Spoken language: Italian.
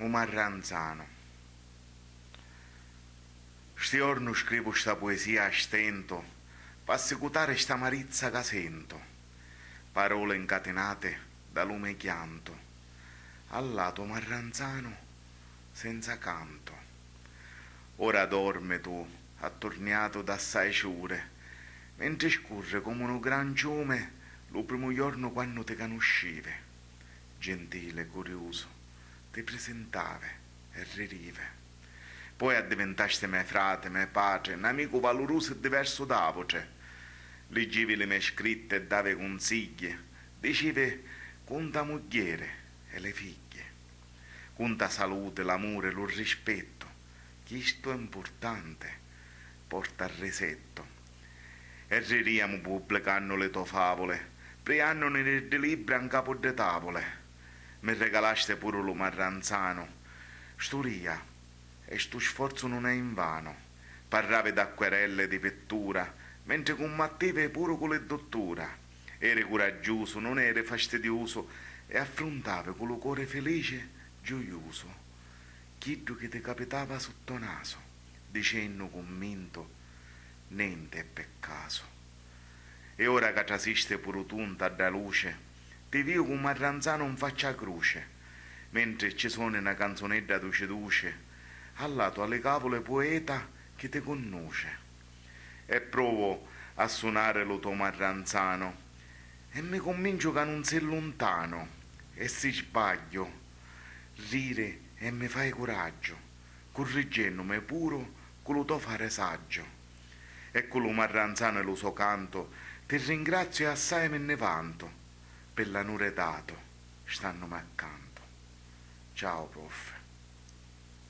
un marranzano. Sti giorno scrivo sta poesia a stento, per assicutare sta marizza che sento, parole incatenate da lume e chianto, al lato marranzano senza canto. Ora dorme tu, attorniato d'assai ciure, mentre scorre come un gran ciume lo primo giorno quando te conoscive. Gentile, curioso, ti presentave e ririve. Poi addiventaste me frate, me padre, un amico valoroso e diverso da voce. Leggevi le mie scritte e dave consigli, dicevi conta moglie e le figlie, conta salute, l'amore, lo rispetto, questo è importante, porta al resetto. E ririamo pubblicando le tue favole, preanno nei libri a capo de tavole. Mi regalaste pure lo marranzano, storia, e sto sforzo non è invano. Parlavi d'acquerelle di pittura, mentre combattevi pure con le dottura. Eri coraggioso, non eri fastidioso, e affrontavi con lo cuore felice, gioioso, chiddo che ti capitava sotto naso, dicendo convinto, niente è peccato. E ora che trasiste pure tunta da luce, ti vivo come marranzano in faccia a croce, mentre ci suona una canzonetta duce duce, al lato alle cavole poeta che ti conosce. E provo a suonare lo tuo marranzano, e mi convincio che non sei lontano, e se sbaglio, rire e mi fai coraggio, correggendomi puro con lo tuo fare saggio. E con lo marranzano e lo suo canto, ti ringrazio e assai me ne vanto, per l'amore dato, stannomi accanto. Ciao prof.